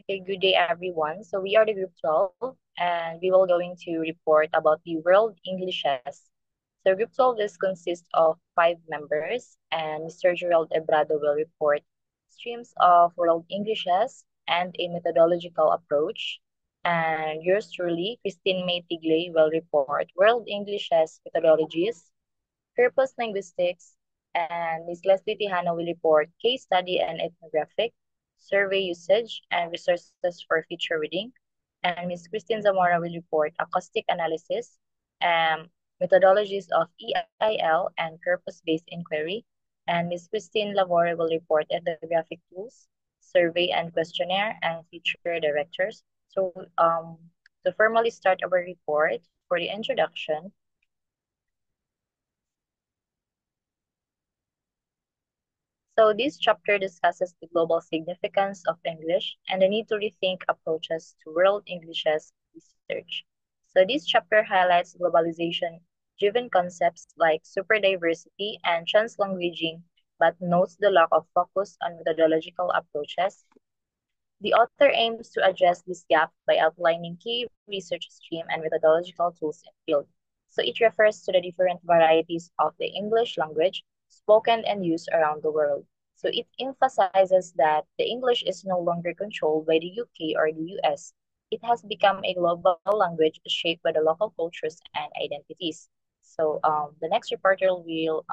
Okay, good day everyone. So we are the group 12 and we will going to report about the world Englishes. So group 12 is consists of 5 members and Mr. Gerald Ebrado will report streams of world Englishes and a methodological approach. And yours truly, Christine May Tigley will report world Englishes methodologies, purpose linguistics, and Ms. Leslie Tijano will report case study and ethnographic, survey usage, and resources for future reading. And Ms. Christine Zamora will report acoustic analysis, methodologies of EIL, and purpose-based inquiry. And Ms. Christine Lavore will report ethnographic tools, survey and questionnaire, and future directors. So to formally start our report for the introduction, so this chapter discusses the global significance of English and the need to rethink approaches to world Englishes research. So this chapter highlights globalization-driven concepts like superdiversity and translanguaging, but notes the lack of focus on methodological approaches. The author aims to address this gap by outlining key research stream and methodological tools in field. So it refers to the different varieties of the English language spoken and used around the world. So it emphasizes that the English is no longer controlled by the UK or the US. It has become a global language shaped by the local cultures and identities. So the next reporter will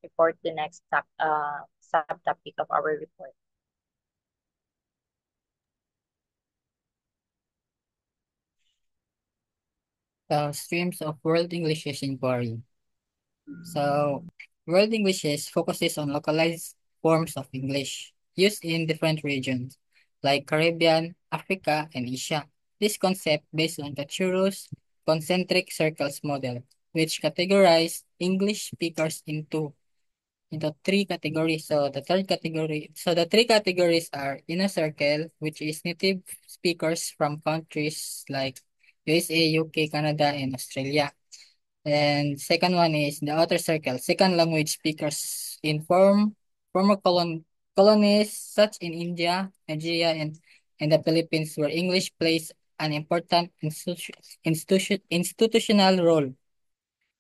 report the next subtopic of our report. Streams of World Englishes inquiry. So, World Englishes focuses on localized forms of English used in different regions like Caribbean, Africa, and Asia. This concept based on the Churros concentric circles model, which categorize English speakers into three categories. So the three categories are inner circle, which is native speakers from countries like USA, UK, Canada, and Australia. And second one is the outer circle, second language speakers in former colonies such in India, Nigeria, and the Philippines, where English plays an important institutional role.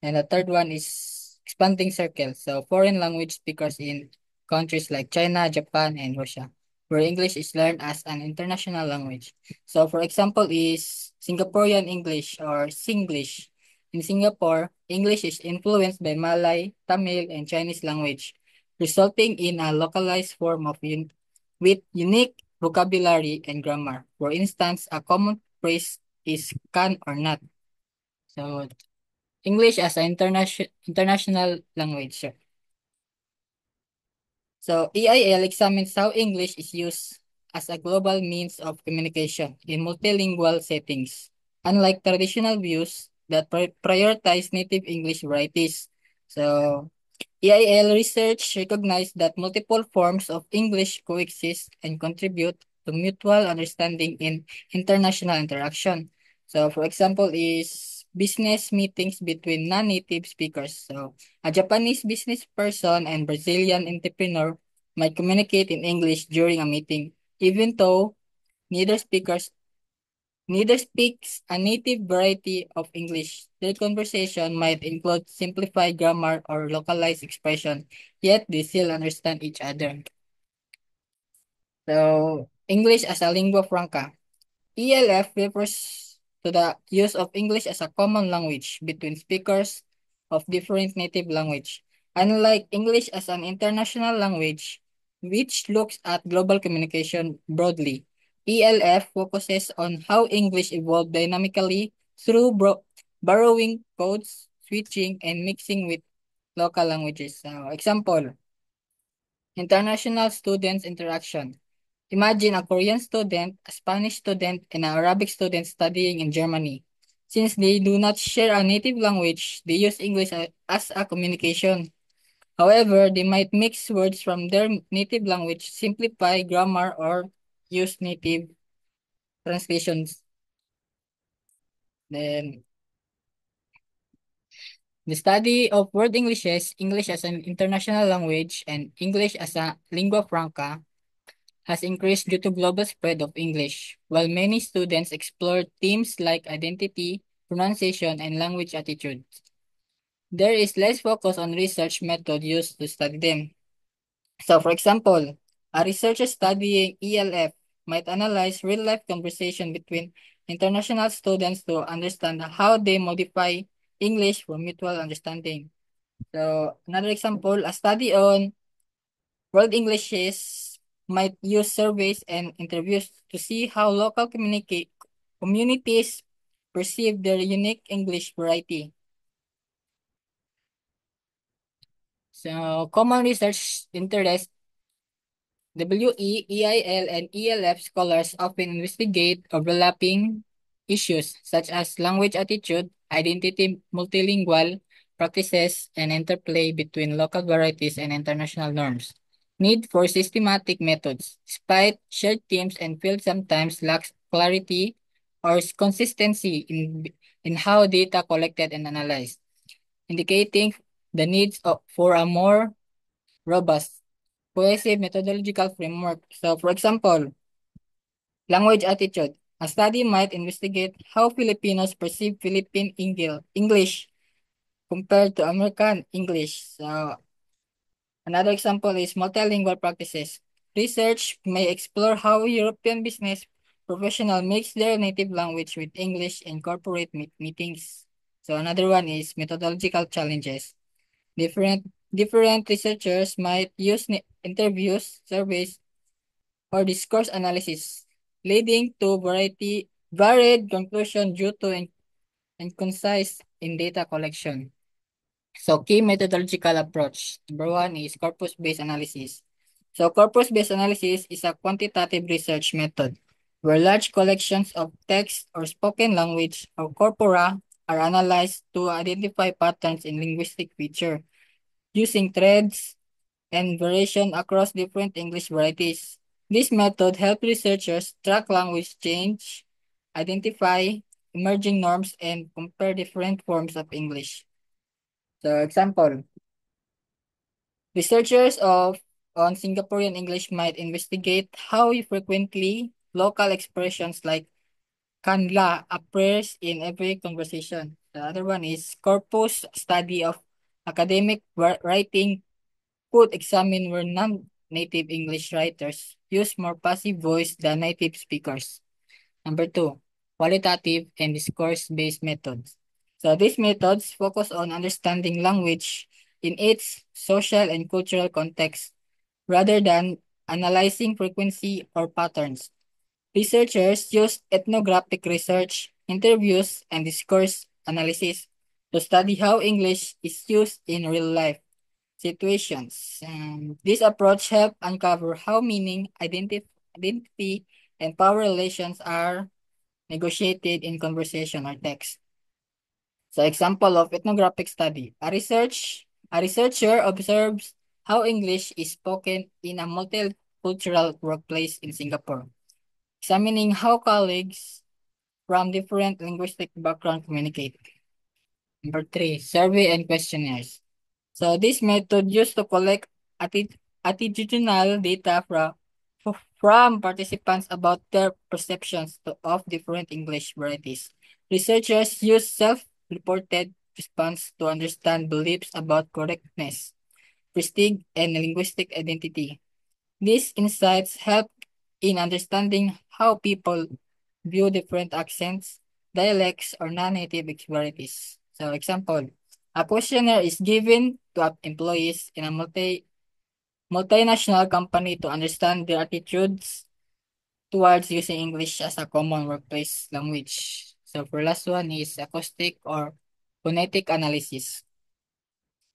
And the third one is expanding circle. So foreign language speakers in countries like China, Japan, and Russia, where English is learned as an international language. So for example is Singaporean English or Singlish. In Singapore, English is influenced by Malay, Tamil, and Chinese language, resulting in a localized form with unique vocabulary and grammar. For instance, a common phrase is can or not. So English as an international language. Sir. So EIL examines how English is used as a global means of communication in multilingual settings, unlike traditional views that prioritize native English varieties. So EIL research recognized that multiple forms of English coexist and contribute to mutual understanding in international interaction. So, for example, is business meetings between non-native speakers. So, a Japanese business person and Brazilian entrepreneur might communicate in English during a meeting, even though neither speakers neither speaks a native variety of English. Their conversation might include simplified grammar or localized expression, yet they still understand each other. So, English as a lingua franca. ELF refers to the use of English as a common language between speakers of different native language. Unlike English as an international language, which looks at global communication broadly, ELF focuses on how English evolved dynamically through borrowing codes, switching, and mixing with local languages. Example, international students interaction. Imagine a Korean student, a Spanish student, and an Arabic student studying in Germany. Since they do not share a native language, they use English as a communication. However, they might mix words from their native language, simplify grammar, or use native translations. Then, the study of word Englishes, English as an international language, and English as a lingua franca has increased due to global spread of English, while many students explore themes like identity, pronunciation, and language attitude. There is less focus on research method used to study them. So, for example, a researcher studying ELF might analyze real-life conversation between international students to understand how they modify English for mutual understanding. So, another example, a study on World Englishes might use surveys and interviews to see how local communities perceive their unique English variety. So, common research interests WE, EIL, and ELF scholars often investigate overlapping issues such as language attitude, identity multilingual practices, and interplay between local varieties and international norms. Need for systematic methods. Despite shared themes and fields sometimes lacks clarity or consistency in how data collected and analyzed, indicating the needs for a more robust cohesive methodological framework. So, for example, language attitude. A study might investigate how Filipinos perceive Philippine English compared to American English. So, another example is multilingual practices. Research may explore how European business professionals mix their native language with English in corporate meetings. So, another one is methodological challenges. Different researchers might use interviews, surveys, or discourse analysis, leading to varied conclusion due to inconcise in data collection. So key methodological approach. Number one is corpus-based analysis. So corpus-based analysis is a quantitative research method where large collections of text or spoken language or corpora are analyzed to identify patterns in linguistic feature using threads and variation across different English varieties. This method helps researchers track language change, identify emerging norms, and compare different forms of English. So, example, researchers on Singaporean English might investigate how frequently local expressions like kanla appears in every conversation. The other one is corpus study of academic writing could examine where non-native English writers use more passive voice than native speakers. Number two, qualitative and discourse-based methods. So these methods focus on understanding language in its social and cultural context rather than analyzing frequency or patterns. Researchers use ethnographic research, interviews, and discourse analysis to study how English is used in real life situations. And this approach helps uncover how meaning, identity, and power relations are negotiated in conversation or text. So example of ethnographic study. A researcher observes how English is spoken in a multicultural workplace in Singapore, examining how colleagues from different linguistic backgrounds communicate. Number three, survey and questionnaires. So this method used to collect attitudinal data from participants about their perceptions of different English varieties. Researchers use self-reported response to understand beliefs about correctness, prestige, and linguistic identity. These insights help in understanding how people view different accents, dialects, or non-native varieties. So, example, a questionnaire is given to employees in a multinational company to understand their attitudes towards using English as a common workplace language. So, for last one is acoustic or phonetic analysis.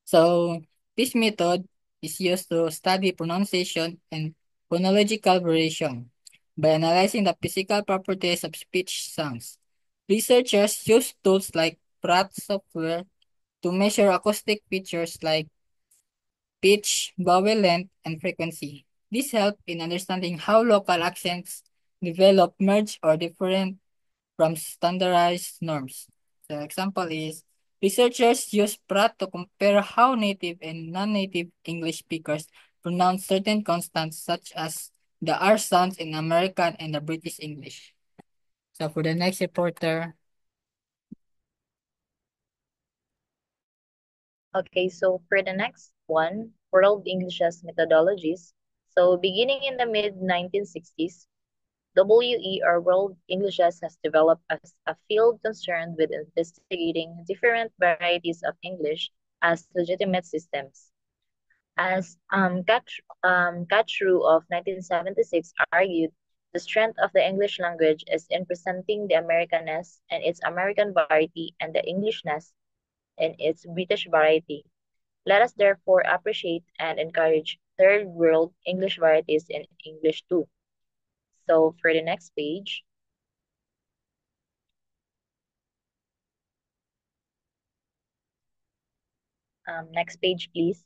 So, this method is used to study pronunciation and phonological variation by analyzing the physical properties of speech sounds. Researchers use tools like Pratt software to measure acoustic features like pitch, vowel length, and frequency. This helps in understanding how local accents develop, merge, or different from standardized norms. The example is researchers use Pratt to compare how native and non-native English speakers pronounce certain consonants such as the R sounds in American and the British English. So for the next reporter, Okay, so for the next one, World English's methodologies. So beginning in the mid-1960s, WE or World Englishes has developed as a field concerned with investigating different varieties of English as legitimate systems. As Catroux of 1976 argued, the strength of the English language is in presenting the Americanness and its American variety and the Englishness and its British variety. Let us therefore appreciate and encourage third world English varieties in English too. So for the next page, next page please.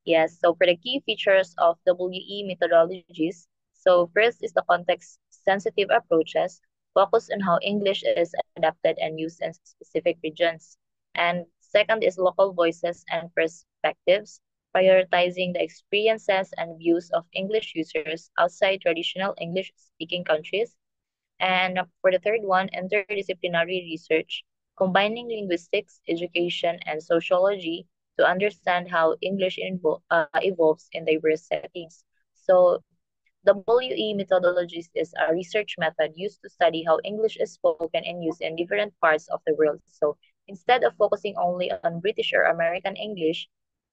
Yes, so for the key features of WE methodologies, so first is the context-sensitive approaches, focus on how English is adapted and used in specific regions. And second is local voices and perspectives, prioritizing the experiences and views of English users outside traditional English-speaking countries. And for the third one, interdisciplinary research, combining linguistics, education, and sociology to understand how English evolves in diverse settings. So WE methodologies is a research method used to study how English is spoken and used in different parts of the world. So instead of focusing only on British or American English,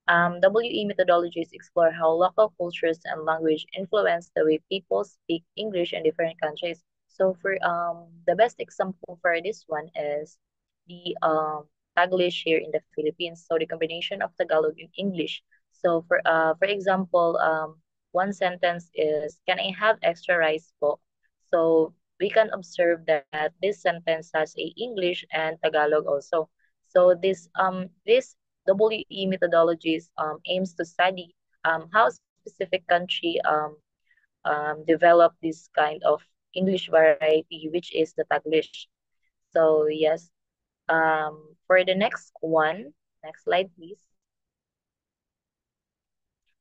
WE methodologies explore how local cultures and language influence the way people speak English in different countries. So for the best example for this one is the Taglish here in the Philippines. So the combination of Tagalog and English. So for example, one sentence is, "Can I have extra rice po?" So we can observe that this sentence has a English and Tagalog also. So this WE methodologies aims to study how specific country develop this kind of English variety, which is the Taglish. So yes, for the next one, next slide, please.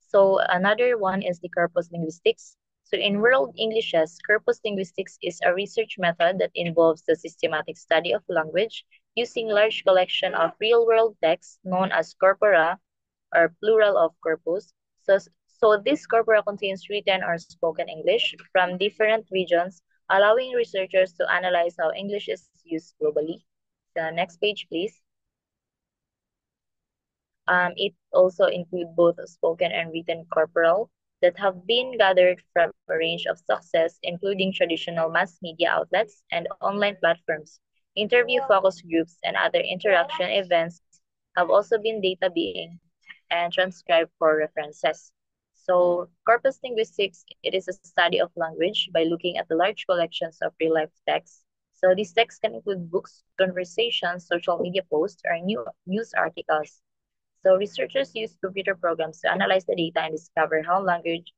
So another one is the corpus linguistics. So in World Englishes, corpus linguistics is a research method that involves the systematic study of language using large collection of real-world texts known as corpora or plural of corpus. So this corpora contains written or spoken English from different regions, allowing researchers to analyze how English is used globally. The next page, please. It also includes both spoken and written corporal that have been gathered from a range of sources, including traditional mass media outlets and online platforms. Interview focus groups and other interaction events have also been data being and transcribed for references. So corpus linguistics, it is a study of language by looking at the large collections of real-life texts. So these texts can include books, conversations, social media posts, or news articles. So researchers use computer programs to analyze the data and discover how language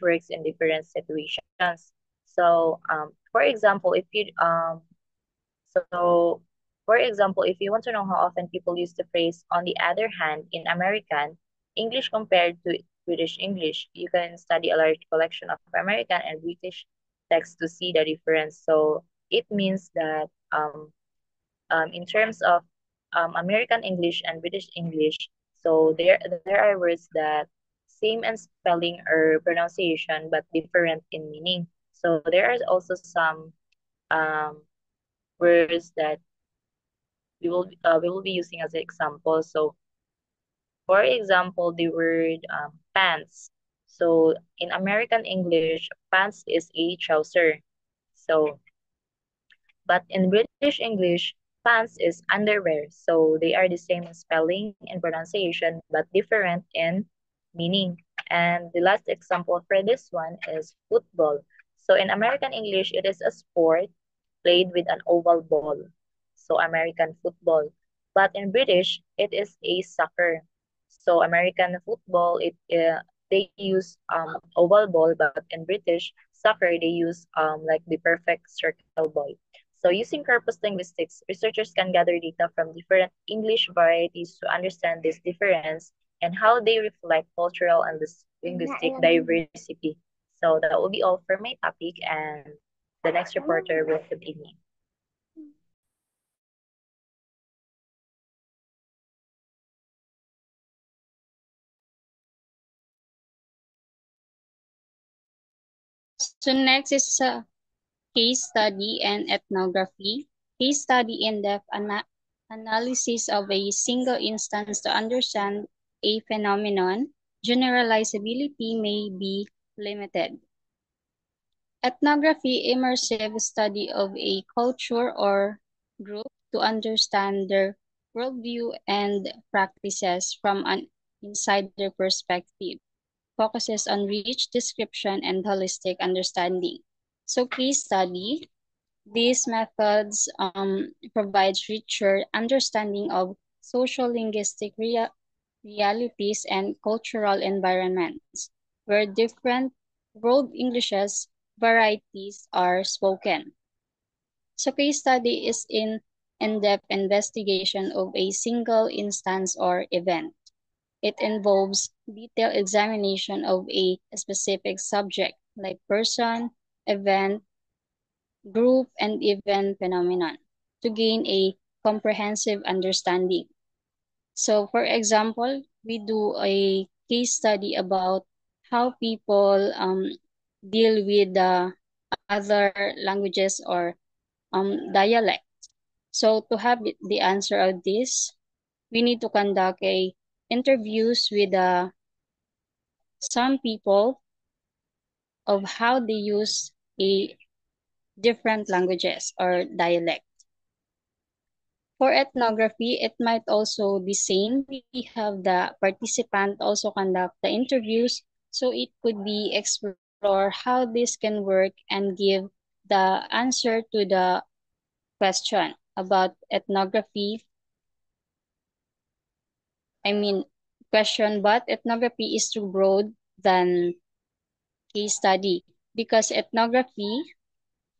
works in different situations. So for example, so for example, if you want to know how often people use the phrase "on the other hand" in American English compared to British English, you can study a large collection of American and British text to see the difference. So it means that in terms of American English and British English, so there are words that same in spelling or pronunciation but different in meaning. So there are also some um, words that we will be using as an example. So for example, the word pants. So in American English, pants is a trouser. So but in British English, pants is underwear. So they are the same in spelling and pronunciation, but different in meaning. And the last example for this one is football. So in American English, it is a sport played with an oval ball. So American football. But in British, it is a soccer. So American football, they use oval ball, but in British soccer, they use like the perfect circle ball. So using corpus linguistics, researchers can gather data from different English varieties to understand this difference and how they reflect cultural and linguistic diversity. So that will be all for my topic, and the next reporter will continue. So next is case study and ethnography. Case study in-depth analysis of a single instance to understand a phenomenon. Generalizability may be limited. Ethnography, immersive study of a culture or group to understand their worldview and practices from an insider perspective. Focuses on rich description and holistic understanding. So case study, these methods provides richer understanding of social linguistic realities and cultural environments where different world Englishes varieties are spoken. So case study is in-depth investigation of a single instance or event. It involves detailed examination of a specific subject like person, event, group, and even phenomenon to gain a comprehensive understanding. So for example, we do a case study about how people deal with the other languages or dialect. So to have the answer of this, we need to conduct a interviews with some people of how they use a different languages or dialect. For ethnography, it might also be same. We have the participant also conduct the interviews, so it could be explore how this can work and give the answer to the question about ethnography. I mean, question, but ethnography is too broad than case study because ethnography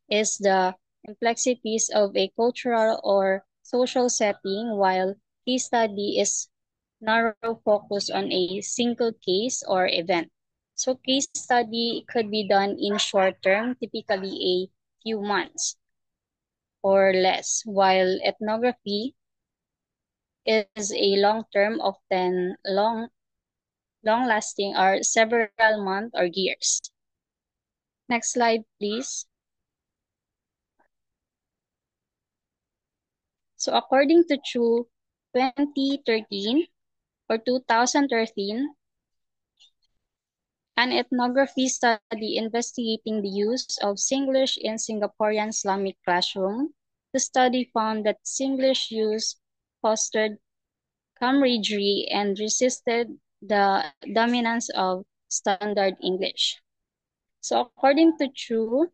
is the complexities of a cultural or social setting, while case study is narrow focus on a single case or event. So case study could be done in short term, typically a few months or less, while ethnography is a long term, often long lasting or several months or years. Next slide, please. So according to Chu 2013 or 2013, an ethnography study investigating the use of Singlish in Singaporean Islamic classroom, the study found that Singlish use fostered camaraderie and resisted the dominance of standard English. So according to Chu,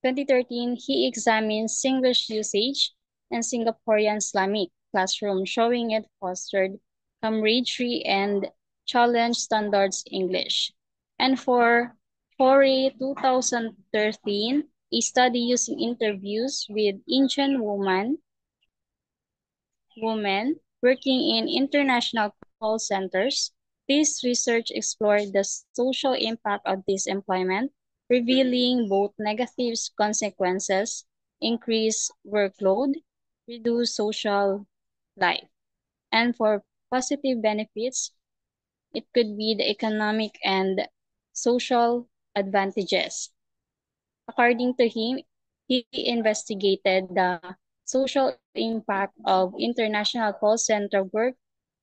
2013, he examined Singlish usage in Singaporean Islamic classroom, showing it fostered camaraderie and challenged standards English. And for Fori 2013, a study using interviews with Indian women working in international call centers. This research explored the social impact of this employment, revealing both negative consequences, increased workload, reduced social life. And for positive benefits, it could be the economic and social advantages. According to him, he investigated the social impact of international call center work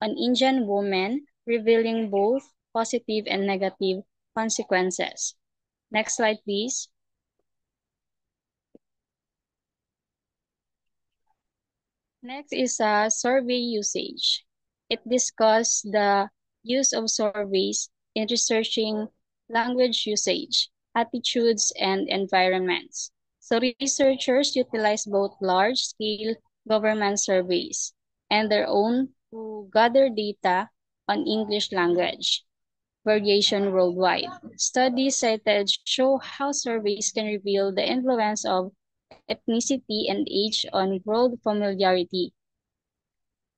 on Indian women, revealing both positive and negative consequences. Next slide, please. Next is survey usage. It discussed the use of surveys in researching language usage, attitudes, and environments. So researchers utilize both large-scale government surveys and their own to gather data on English language variation worldwide. Studies cited show how surveys can reveal the influence of ethnicity and age on world familiarity,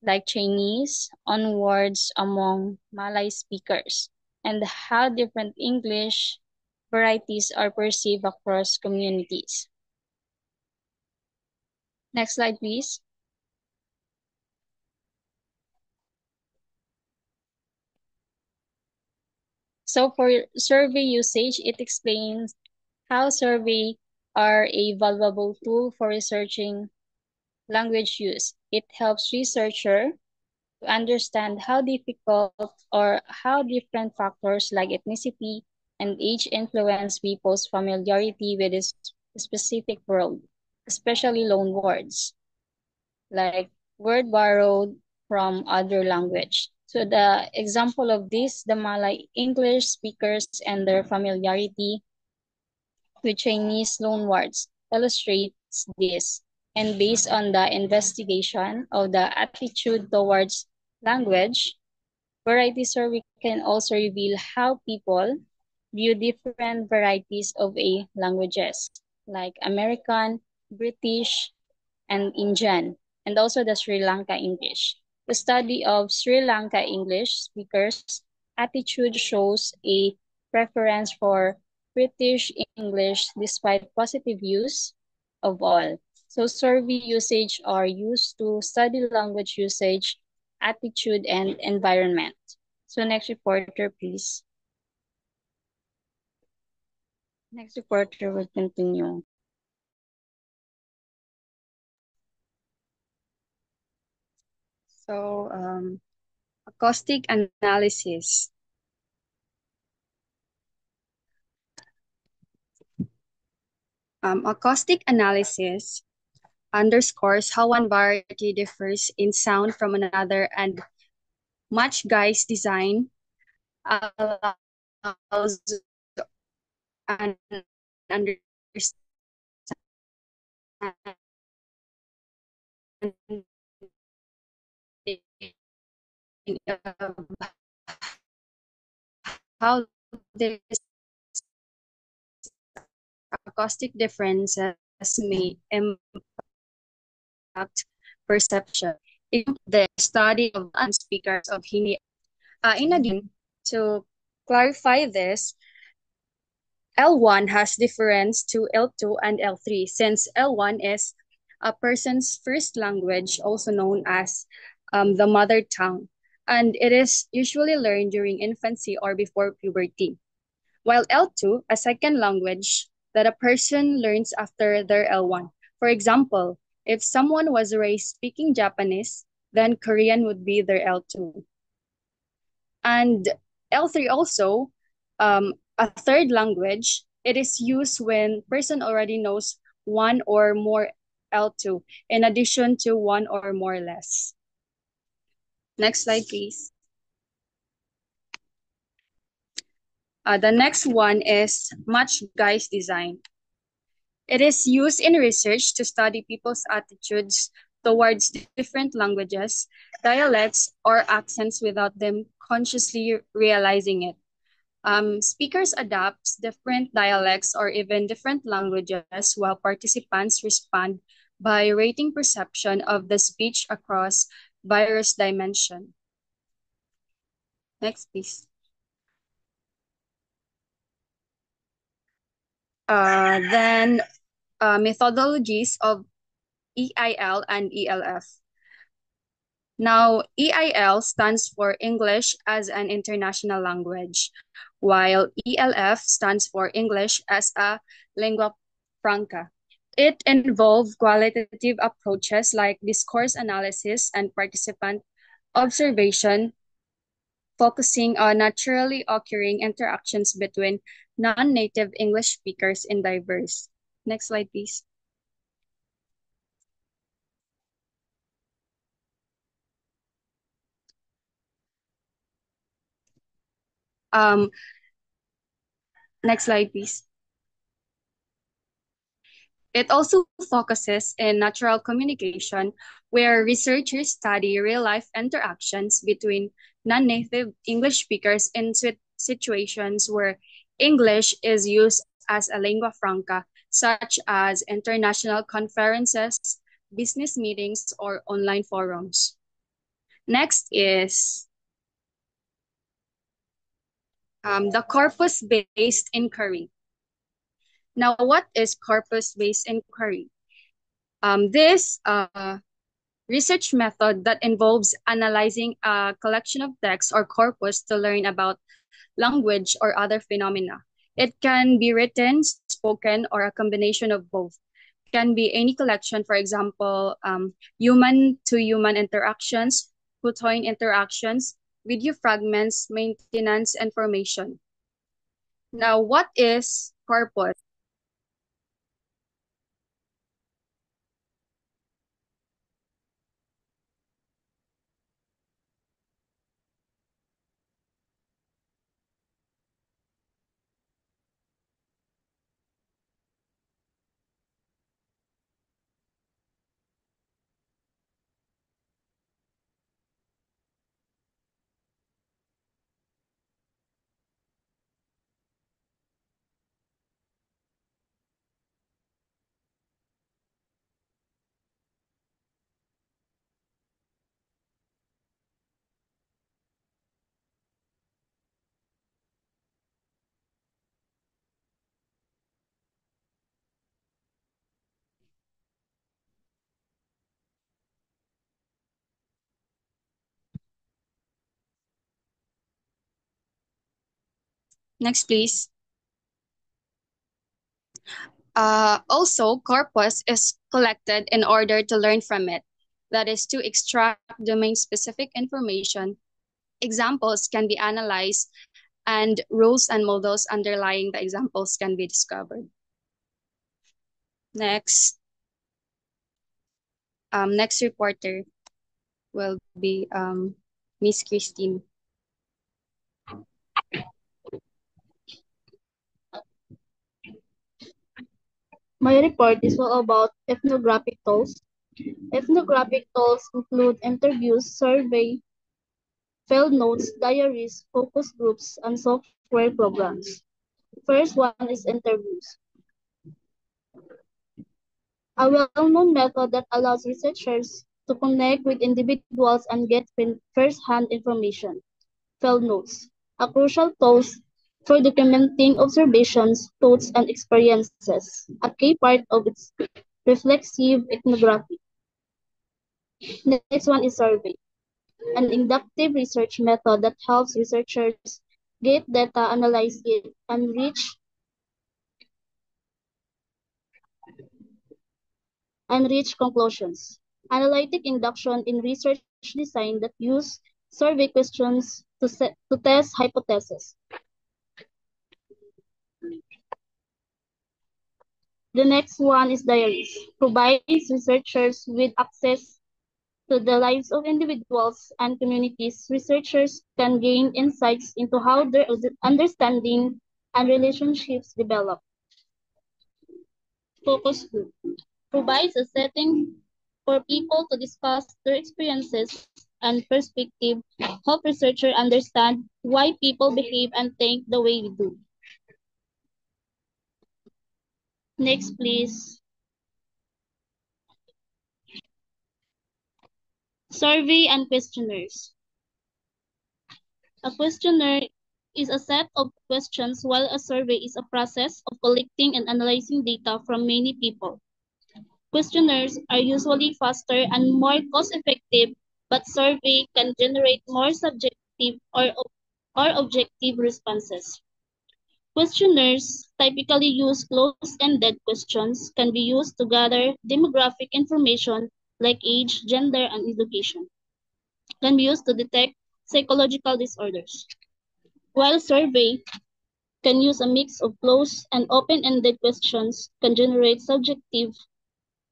like Chinese, on words among Malay speakers, and how different English varieties are perceived across communities. Next slide, please. So for survey usage, it explains how survey are a valuable tool for researching language use. It helps researcher to understand how difficult or how different factors like ethnicity and age influence people's familiarity with a specific word, especially loan words, like word borrowed from other language. So the example of this, the Malay English speakers and their familiarity with Chinese loanwords illustrates this. And based on the investigation of the attitude towards language, variety survey can also reveal how people view different varieties of a languages, like American, British, and Indian, and also the Sri Lanka English. The study of Sri Lanka English speakers' attitude shows a preference for British English despite positive use of all. So survey usage are used to study language usage, attitude, and environment. So next reporter, please. Next reporter will continue. So, acoustic analysis. Acoustic analysis underscores how one variety differs in sound from another, and much Guy's design allows an understanding of how these acoustic differences may impact perception. The study of speakers of Hindi. In addition, to clarify this, L1 has difference to L2 and L3, since L1 is a person's first language, also known as the mother tongue, and it is usually learned during infancy or before puberty. While L2, a second language that a person learns after their L1. For example, if someone was raised speaking Japanese, then Korean would be their L2. And L3 also, a third language, it is used when person already knows one or more L2, in addition to one or more less. Next slide, please. The next one is Match Guy's design. It is used in research to study people's attitudes towards different languages, dialects, or accents without them consciously realizing it. Speakers adapt different dialects or even different languages, while participants respond by rating perception of the speech across various dimensions. Next, please. Then methodologies of EIL and ELF. Now, EIL stands for English as an International Language, while ELF stands for English as a Lingua Franca. It involves qualitative approaches like discourse analysis and participant observation, focusing on naturally occurring interactions between non-native English speakers in diverse. Next slide, please. Next slide, please. It also focuses in natural communication, where researchers study real-life interactions between non-native English speakers in situations where English is used as a lingua franca, such as international conferences, business meetings, or online forums. Next is the corpus-based inquiry. Now, what is corpus-based inquiry? This research method that involves analyzing a collection of texts or corpus to learn about language or other phenomena. It can be written, spoken, or a combination of both. It can be any collection, for example, human-to-human interactions, photon interactions, video fragments, maintenance information. Now, what is corpus? Next, please. Also, corpus is collected in order to learn from it. That is to extract domain-specific information. Examples can be analyzed, and rules and models underlying the examples can be discovered. Next. Next reporter will be Miss Christine. My report is all about ethnographic tools. Ethnographic tools include interviews, survey, field notes, diaries, focus groups, and software programs. First one is interviews. A well-known method that allows researchers to connect with individuals and get first-hand information. Field notes, a crucial tool for documenting observations, thoughts, and experiences, a key part of its reflexive ethnography. Next one is survey, an inductive research method that helps researchers get data, analyze it, and reach conclusions. Analytic induction in research design that use survey questions to test hypotheses. The next one is diaries, provides researchers with access to the lives of individuals and communities. Researchers can gain insights into how their understanding and relationships develop. Focus group provides a setting for people to discuss their experiences and perspective, help researchers understand why people behave and think the way we do. Next, please. Survey and questionnaires. A questionnaire is a set of questions, while a survey is a process of collecting and analyzing data from many people. Questionnaires are usually faster and more cost-effective, but survey can generate more subjective or objective responses. Questionnaires typically use closed-ended questions, can be used to gather demographic information like age, gender, and education. Can be used to detect psychological disorders. While survey can use a mix of closed and open-ended questions, can generate subjective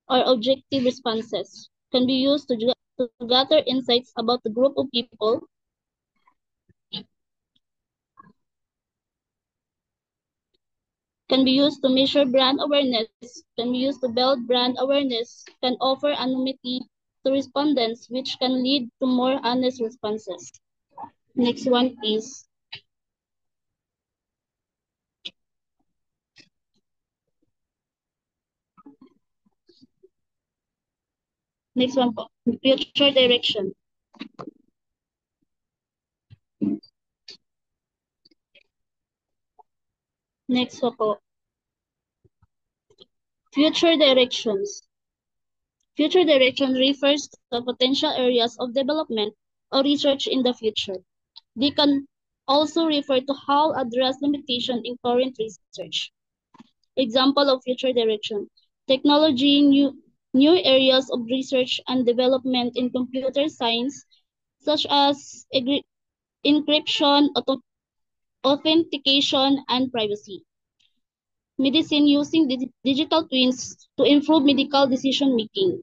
or objective responses, can be used to gather insights about the group of people, can be used to measure brand awareness, can be used to build brand awareness, can offer anonymity to respondents, which can lead to more honest responses. Next one, please. Next one po, future direction. Next po. Future directions. Future direction refers to potential areas of development or research in the future. They can also refer to how address limitation in current research. Example of future direction. Technology, new areas of research and development in computer science, such as encryption, authentication, and privacy. Medicine using digital twins to improve medical decision making.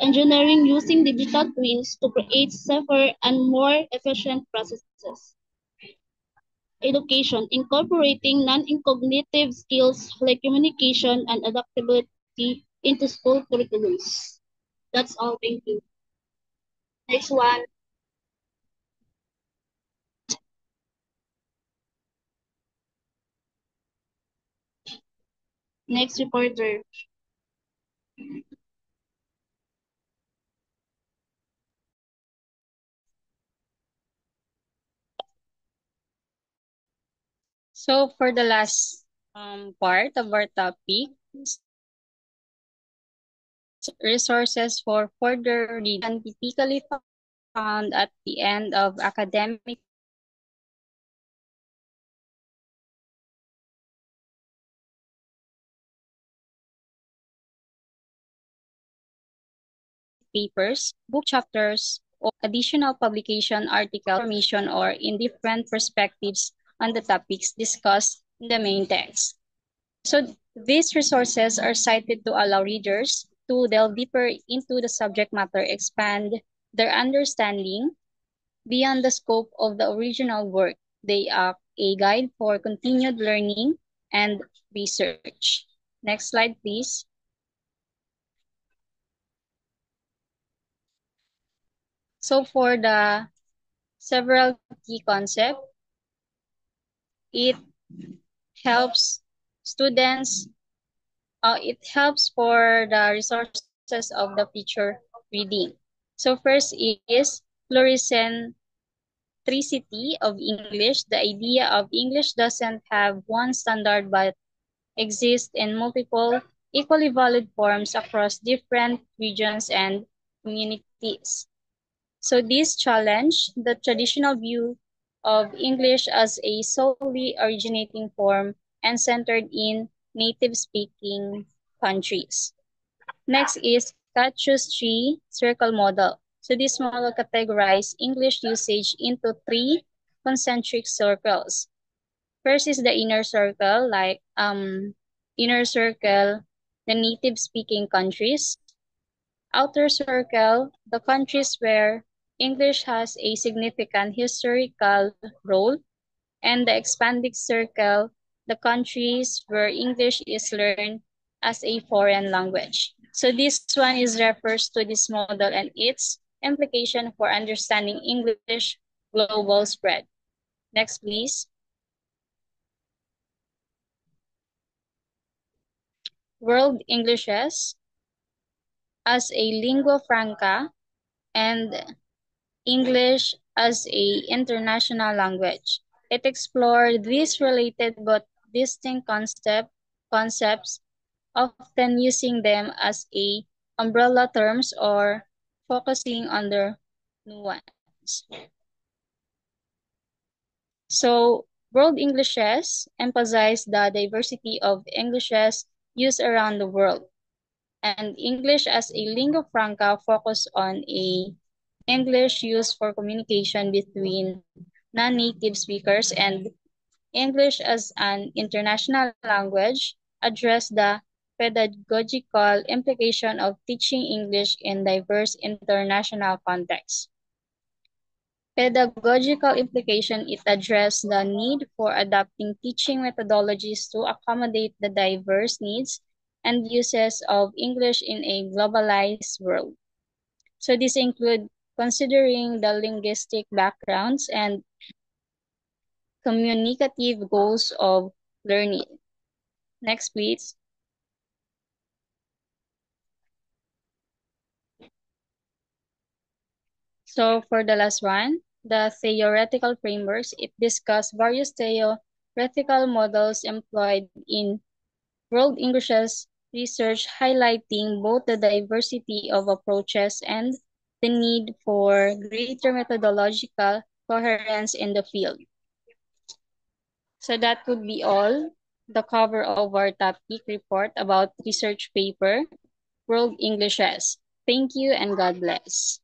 Engineering using digital twins to create safer and more efficient processes. Education incorporating non-cognitive skills like communication and adaptability into school curriculums. That's all. Thank you. Next one. Next reporter. So for the last part of our topic, resources for further reading can be typically found at the end of academic papers, book chapters, or additional publication article information or in different perspectives on the topics discussed in the main text. So these resources are cited to allow readers to delve deeper into the subject matter, expand their understanding beyond the scope of the original work. They are a guide for continued learning and research. Next slide, please. So for the several key concepts, it helps students, it helps for the resources of the future reading. So first is pluricentricity of English. The idea of English doesn't have one standard but exists in multiple equally valid forms across different regions and communities. So this challenge the traditional view of English as a solely originating form and centered in native-speaking countries. Next is Catchus tree circle model. So this model categorizes English usage into 3 concentric circles. First is the inner circle, like inner circle, the native-speaking countries. Outer circle, the countries where English has a significant historical role, and the expanding circle, the countries where English is learned as a foreign language. So this one is refers to this model and its implication for understanding English global spread. Next, please. World Englishes as a lingua franca and English as a international language. It explored these related but distinct concepts, often using them as a umbrella terms or focusing on their nuance. So, World Englishes emphasize the diversity of Englishes used around the world. And English as a lingua franca focus on a English used for communication between non-native speakers, and English as an international language address the pedagogical implication of teaching English in diverse international contexts. Pedagogical implication, it address the need for adapting teaching methodologies to accommodate the diverse needs and uses of English in a globalized world. So this include considering the linguistic backgrounds and communicative goals of learning. Next, please. So for the last one, the theoretical frameworks, it discussed various theoretical models employed in World Englishes research highlighting both the diversity of approaches and the need for greater methodological coherence in the field. So that would be all, the cover of our topic report about research paper, World Englishes. Thank you and God bless.